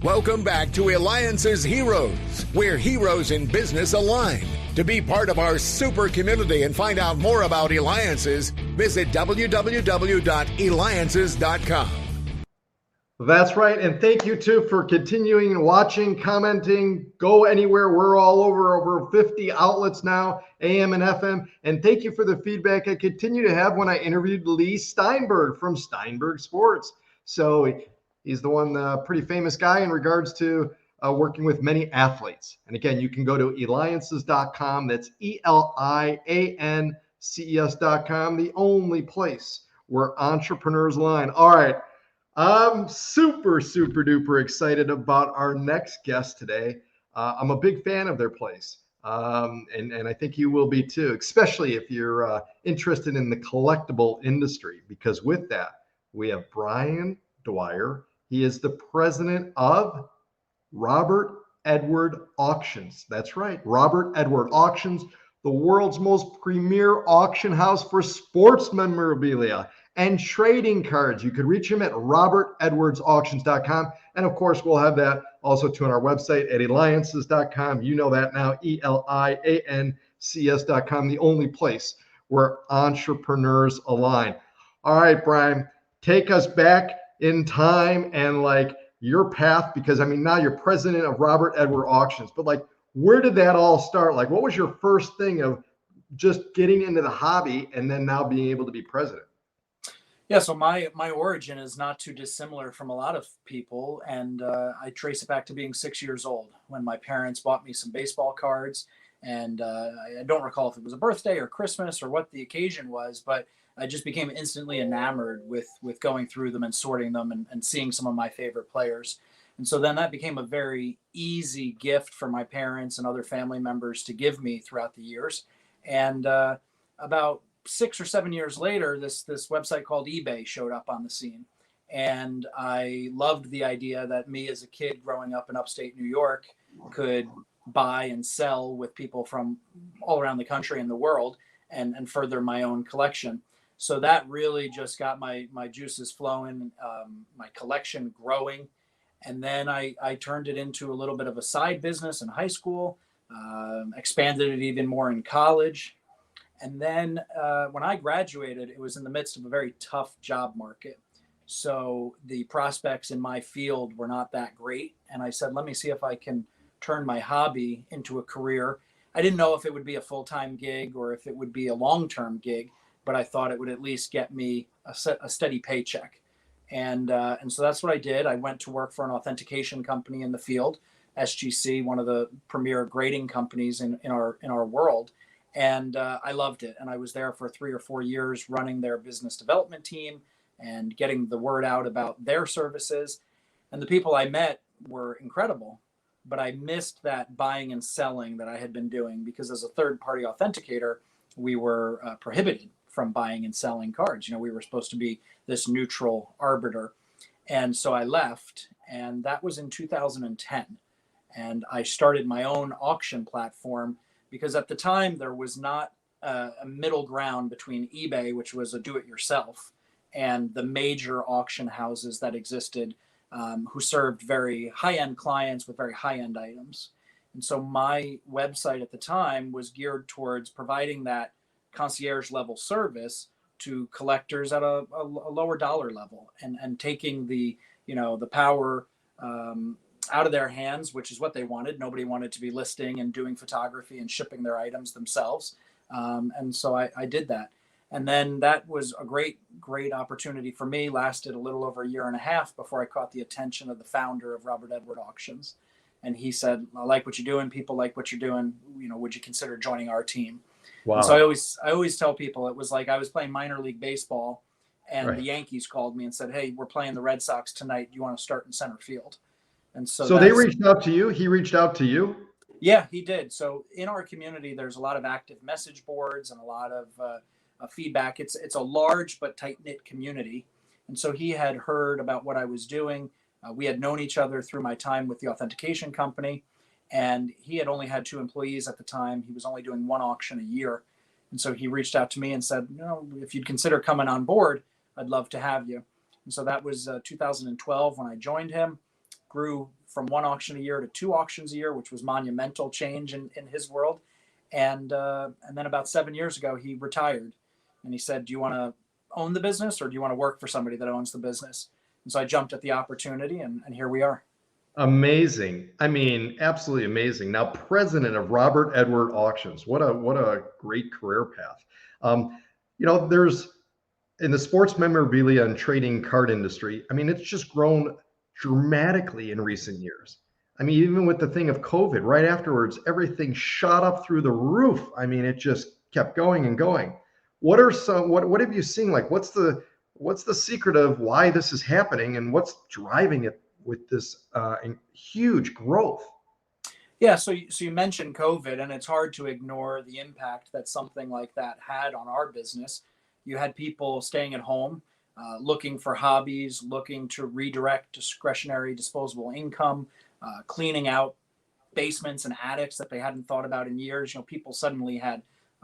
Welcome back to Eliances Heroes, where heroes in business align. To be part of our super community and find out more about Eliances, visit www.Eliances.com. That's right. And thank you, too, for continuing watching, commenting. Go anywhere. We're all over 50 outlets now, AM and FM. And thank you for the feedback I continue to have when I interviewed Lee Steinberg from Steinberg Sports. So he's the one, pretty famous guy in regards to working with many athletes. And again, you can go to Eliances.com. That's Eliances.com, the only place where entrepreneurs align. All right. I'm super duper excited about our next guest today. I'm a big fan of their place. And I think you will be too, especially if you're interested in the collectible industry, because with that, we have Brian Dwyer. He is the president of Robert Edward Auctions. That's right, Robert Edward Auctions, the world's most premier auction house for sports memorabilia and trading cards. You could reach him at robertedwardsauctions.com. And of course, we'll have that also too on our website at Eliances.com. You know that now, Eliances.com, the only place where entrepreneurs align. All right, Brian, take us back in time and like your path, because I mean, now you're president of Robert Edward Auctions, but like, where did that all start? Like, what was your first thing of just getting into the hobby and then now being able to be president? Yeah, so my origin is not too dissimilar from a lot of people, and I trace it back to being 6 years old when my parents bought me some baseball cards, and I don't recall if it was a birthday or Christmas or what the occasion was, but I just became instantly enamored with going through them and sorting them and seeing some of my favorite players. And so then that became a very easy gift for my parents and other family members to give me throughout the years. And about 6 or 7 years later, this website called eBay showed up on the scene. And I loved the idea that me as a kid growing up in upstate New York could buy and sell with people from all around the country and the world and further my own collection. So that really just got my juices flowing, my collection growing. And then I turned it into a little bit of a side business in high school, expanded it even more in college. And then when I graduated, it was in the midst of a very tough job market. So the prospects in my field were not that great. And I said, let me see if I can turn my hobby into a career. I didn't know if it would be a full-time gig or if it would be a long-term gig, but I thought it would at least get me a steady paycheck. And so that's what I did. I went to work for an authentication company in the field, SGC, one of the premier grading companies in our world. And I loved it. And I was there for 3 or 4 years running their business development team and getting the word out about their services. And the people I met were incredible. But I missed that buying and selling that I had been doing because as a third-party authenticator, we were prohibited from buying and selling cards. You know, we were supposed to be this neutral arbiter. And so I left, and that was in 2010. And I started my own auction platform because at the time there was not a middle ground between eBay, which was a do-it-yourself, and the major auction houses that existed who served very high-end clients with very high-end items. And so my website at the time was geared towards providing that concierge level service to collectors at a lower dollar level and taking the power out of their hands, which is what they wanted. Nobody wanted to be listing and doing photography and shipping their items themselves. And so I did that. And then that was a great opportunity for me. Lasted a little over 1.5 years before I caught the attention of the founder of Robert Edward Auctions. And he said, I like what you're doing. People like what you're doing. Would you consider joining our team? Wow. And so I always tell people it was like I was playing minor league baseball and the Yankees called me and said, hey, we're playing the Red Sox tonight. Do you want to start in center field? And so they reached out to you. He reached out to you. Yeah, he did. So in our community, there's a lot of active message boards and a lot of feedback. It's a large but tight-knit community. And so he had heard about what I was doing. We had known each other through my time with the authentication company. And he had only had 2 employees at the time. He was only doing 1 auction a year. And so he reached out to me and said, if you'd consider coming on board, I'd love to have you. And so that was 2012 when I joined him. grew from one auction a year to 2 auctions a year, which was monumental change in his world. And then about 7 years ago, he retired, and he said, "Do you want to own the business, or do you want to work for somebody that owns the business?" And so I jumped at the opportunity, and here we are. Amazing. I mean, absolutely amazing. Now, president of Robert Edward Auctions. What a great career path. There's in the sports memorabilia and trading card industry. I mean, it's just grown dramatically in recent years. I mean, even with the thing of COVID, right afterwards, everything shot up through the roof. I mean, it just kept going and going. What have you seen? Like, what's the secret of why this is happening, and what's driving it with this huge growth? Yeah, so you mentioned COVID, and it's hard to ignore the impact that something like that had on our business. You had people staying at home, looking for hobbies, looking to redirect discretionary disposable income, cleaning out basements and attics that they hadn't thought about in years. People suddenly had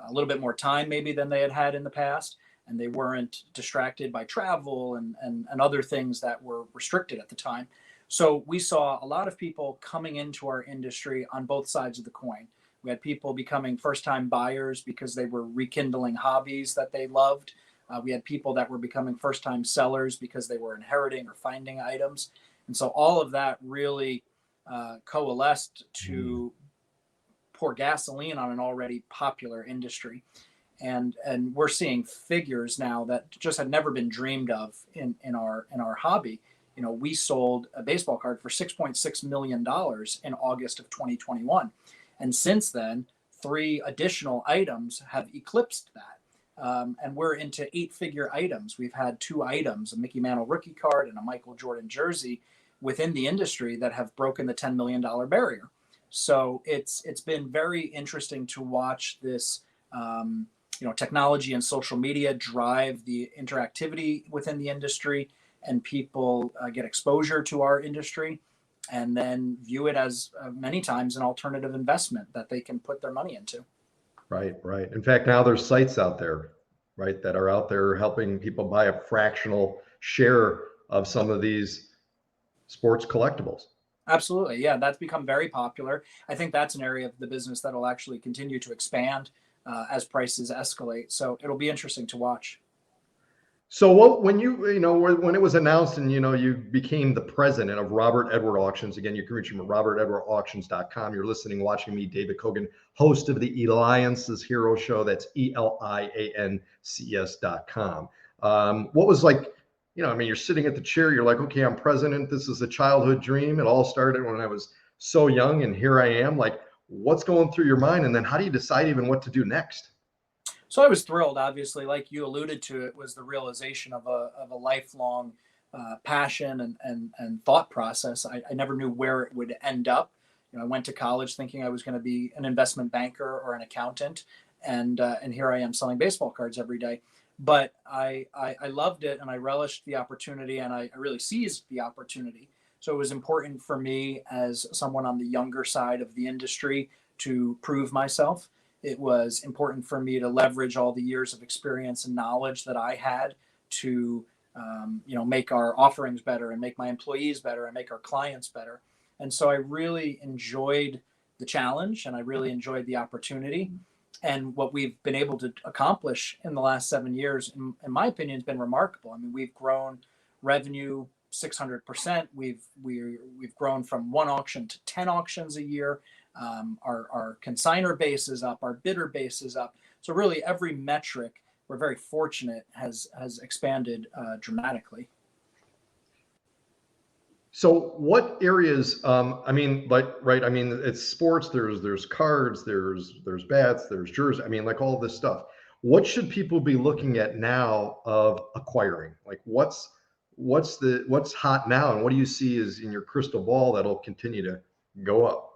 a little bit more time maybe than they had had in the past, and they weren't distracted by travel and other things that were restricted at the time. So we saw a lot of people coming into our industry on both sides of the coin. We had people becoming first-time buyers because they were rekindling hobbies that they loved. We had people that were becoming first-time sellers because they were inheriting or finding items. And so all of that really coalesced to pour gasoline on an already popular industry. And we're seeing figures now that just had never been dreamed of in our hobby. We sold a baseball card for $6.6 million in August of 2021. And since then, 3 additional items have eclipsed that. And we're into 8-figure items. We've had 2 items, a Mickey Mantle rookie card and a Michael Jordan jersey, within the industry that have broken the $10 million barrier. So it's been very interesting to watch this, technology and social media drive the interactivity within the industry, and people get exposure to our industry and then view it as many times an alternative investment that they can put their money into. Right. In fact, now there's sites out there, right, that are out there helping people buy a fractional share of some of these sports collectibles. Absolutely. Yeah, that's become very popular. I think that's an area of the business that will actually continue to expand as prices escalate. So it'll be interesting to watch. So when when it was announced and you became the president of Robert Edward Auctions, again, you can reach him at robertedwardauctions.com. You're listening, watching me, David Kogan, host of the Eliances Hero Show. That's ELIANCES.com. What was like, you're sitting at the chair, you're like, okay, I'm president. This is a childhood dream. It all started when I was so young, and here I am. Like, what's going through your mind? And then how do you decide even what to do next? So I was thrilled, obviously, like you alluded to. It was the realization of a lifelong passion and thought process. I never knew where it would end up. I went to college thinking I was going to be an investment banker or an accountant, and here I am selling baseball cards every day. But I loved it, and I relished the opportunity, and I really seized the opportunity. So it was important for me as someone on the younger side of the industry to prove myself. It was important for me to leverage all the years of experience and knowledge that I had to, make our offerings better and make my employees better and make our clients better. And so I really enjoyed the challenge, and I really enjoyed the opportunity. And what we've been able to accomplish in the last 7 years, in my opinion, has been remarkable. I mean, we've grown revenue 600%. We've grown from 1 auction to 10 auctions a year. Our consignor base is up, our bidder base is up. So really every metric, we're very fortunate, has expanded dramatically. So what areas, it's sports, there's cards, there's bats, there's jerseys. I mean, like all this stuff. What should people be looking at now of acquiring? Like what's hot now, and what do you see is in your crystal ball that'll continue to go up?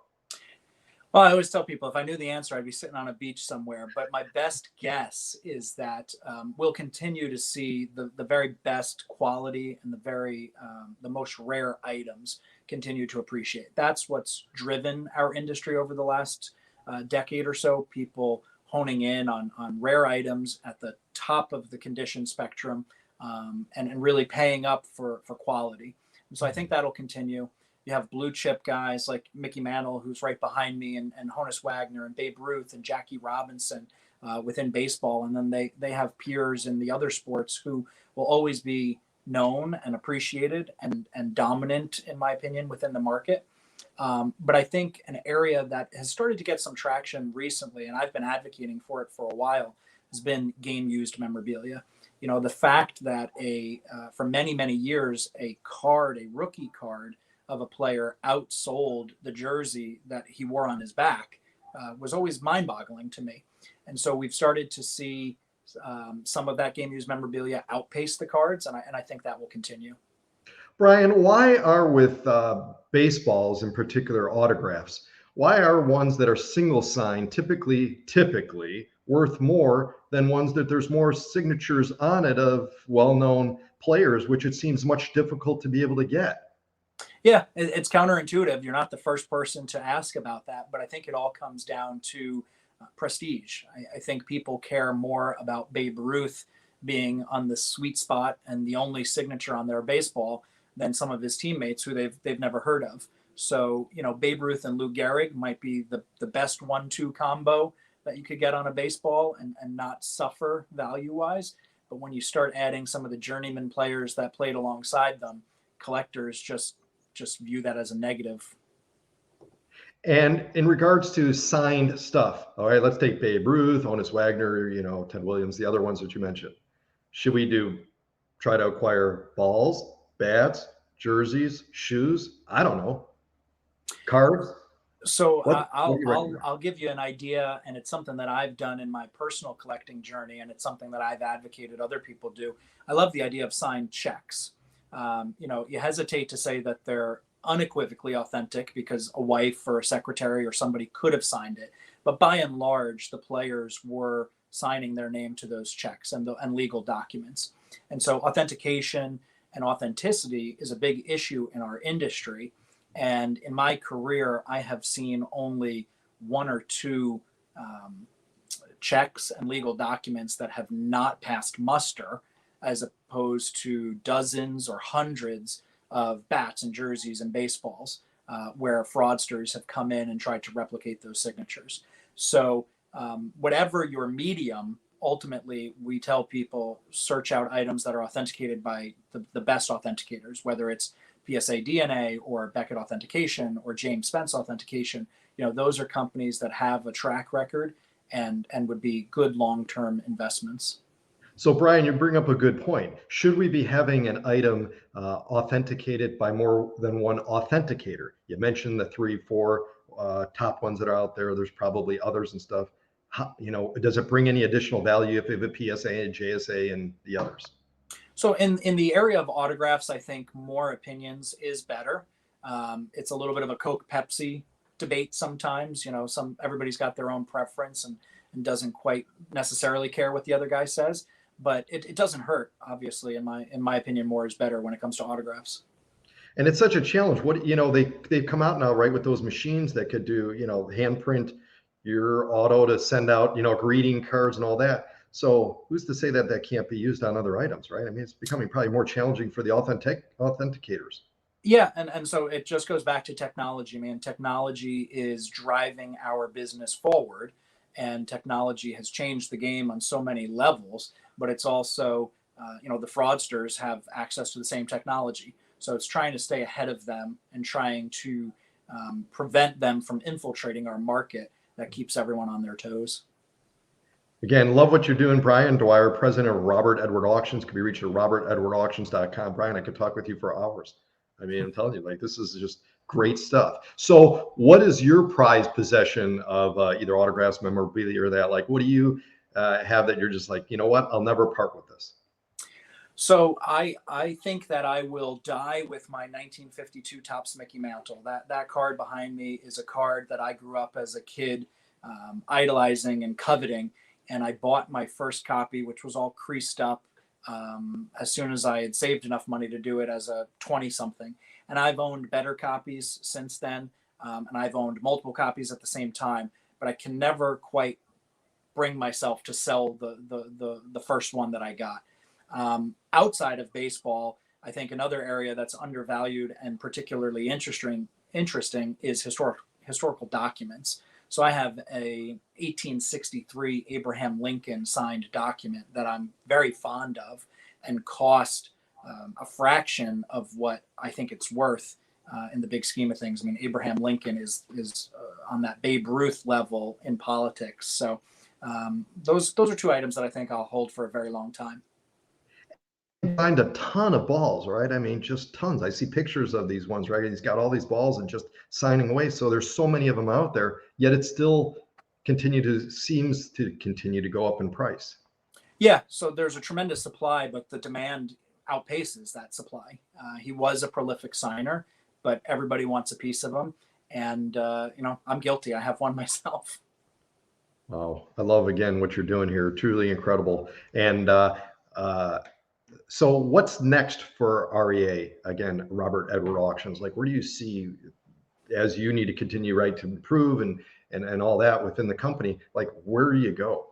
Well, I always tell people if I knew the answer, I'd be sitting on a beach somewhere. But my best guess is that we'll continue to see the very best quality and the most rare items continue to appreciate. That's what's driven our industry over the last decade or so. People honing in on rare items at the top of the condition spectrum, and really paying up for quality. And so I think that'll continue. you have blue chip guys like Mickey Mantle, who's right behind me, and Honus Wagner and Babe Ruth and Jackie Robinson within baseball. And then they have peers in the other sports who will always be known and appreciated and dominant, in my opinion, within the market. But I think an area that has started to get some traction recently, and I've been advocating for it for a while, has been game used memorabilia. The fact that for many, many years, a rookie card of a player outsold the jersey that he wore on his back was always mind boggling to me. And so we've started to see some of that game used memorabilia outpace the cards. And I think that will continue. Brian, why are with baseballs in particular autographs, why are ones that are single signed typically worth more than ones that there's more signatures on it of well-known players, which it seems much difficult to be able to get? Yeah, it's counterintuitive. You're not the first person to ask about that, but I think it all comes down to prestige. I think people care more about Babe Ruth being on the sweet spot and the only signature on their baseball than some of his teammates who they've never heard of. So, Babe Ruth and Lou Gehrig might be the best 1-2 combo that you could get on a baseball and not suffer value-wise. But when you start adding some of the journeyman players that played alongside them, collectors just view that as a negative. And in regards to signed stuff, all right, let's take Babe Ruth, Honus Wagner, Ted Williams, the other ones that you mentioned. Should we try to acquire balls, bats, jerseys, shoes? I don't know. Cards? So I'll give you an idea, and it's something that I've done in my personal collecting journey, and it's something that I've advocated other people do. I love the idea of signed checks. You hesitate to say that they're unequivocally authentic because a wife or a secretary or somebody could have signed it. But by and large, the players were signing their name to those checks and legal documents. And so authentication and authenticity is a big issue in our industry. And in my career, I have seen only one or two checks and legal documents that have not passed muster, as opposed to dozens or hundreds of bats and jerseys and baseballs where fraudsters have come in and tried to replicate those signatures. So whatever your medium, ultimately, we tell people search out items that are authenticated by the best authenticators, whether it's PSA DNA or Beckett Authentication or James Spence Authentication. Those are companies that have a track record and would be good long-term investments. So, Brian, you bring up a good point. Should we be having an item authenticated by more than one authenticator? You mentioned the 3-4 top ones that are out there. There's probably others and stuff. Does it bring any additional value if we have a PSA and JSA and the others? So in the area of autographs, I think more opinions is better. It's a little bit of a Coke Pepsi debate sometimes. Everybody's got their own preference and doesn't quite necessarily care what the other guy says. But it doesn't hurt, obviously. In my opinion, more is better when it comes to autographs. And it's such a challenge. They've come out now, right, with those machines that could do, handprint your auto to send out, greeting cards and all that. So who's to say that can't be used on other items, right? I mean, it's becoming probably more challenging for the authenticators. Yeah, and so it just goes back to technology, man. Technology is driving our business forward, and technology has changed the game on so many levels. But it's also, the fraudsters have access to the same technology. So it's trying to stay ahead of them and trying to prevent them from infiltrating our market that keeps everyone on their toes. Again, love what you're doing, Brian Dwyer, president of Robert Edward Auctions. Can be reached at robertedwardauctions.com. Brian, I could talk with you for hours. I mean, I'm telling you, this is just great stuff. So what is your prized possession of either autographs, memorabilia, or that? What do you have that you're just like, you know what, I'll never part with this? So I think that I will die with my 1952 Topps Mickey Mantle. That card behind me is a card that I grew up as a kid idolizing and coveting. And I bought my first copy, which was all creased up, as soon as I had saved enough money to do it as a 20-something. And I've owned better copies since then, and I've owned multiple copies at the same time. But I can never quite bring myself to sell the first one that I got. Outside of baseball, I think another area that's undervalued and particularly interesting is historical documents. So I have a 1863 Abraham Lincoln signed document that I'm very fond of, and cost a fraction of what I think it's worth in the big scheme of things. I mean, Abraham Lincoln is on that Babe Ruth level in politics. So those are two items that I think I'll hold for a very long time. Find a ton of balls, right? I mean, just tons. I see pictures of these ones, right? He's got all these balls and just signing away. So there's so many of them out there, yet it still seems to continue to go up in price. Yeah, so there's a tremendous supply, but the demand outpaces that supply. He was a prolific signer, but everybody wants a piece of him. And, I'm guilty. I have one myself. Wow. I love, again, what you're doing here. Truly incredible. And so what's next for REA? Again, Robert Edward Auctions. Like, where do you see, as you need to continue, right, to improve and all that within the company, like, where do you go?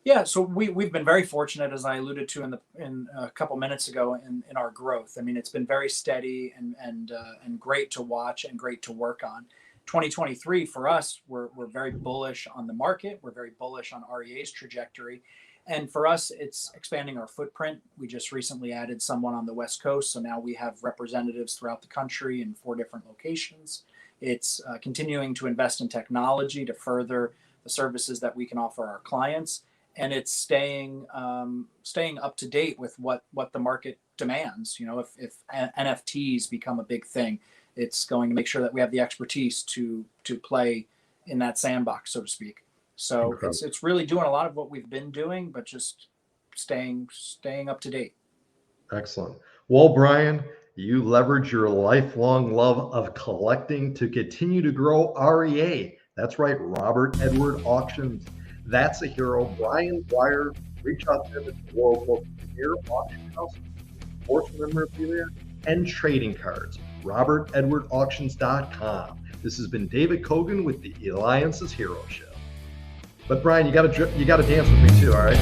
Yeah, so we've been very fortunate, as I alluded to in a couple minutes ago, in our growth. I mean, it's been very steady and great to watch and great to work on. 2023 for us, we're very bullish on the market. We're very bullish on REA's trajectory, and for us, it's expanding our footprint. We just recently added someone on the West Coast, so now we have representatives throughout the country in 4 different locations. It's continuing to invest in technology to further the services that we can offer our clients. And it's staying up to date with what the market demands. You know, if NFTs become a big thing, it's going to make sure that we have the expertise to play in that sandbox, so to speak. So Incredible. it's really doing a lot of what we've been doing, but just staying up to date. Excellent. Well, Brian, you leverage your lifelong love of collecting to continue to grow REA. That's right, Robert Edward Auctions. That's a hero. Brian Dwyer. Reach out to him at the world's most premier auction house, sports memorabilia, and trading cards. RobertEdwardAuctions.com. This has been David Kogan with the Eliances Hero Show. But Brian, you got to dance with me too, all right?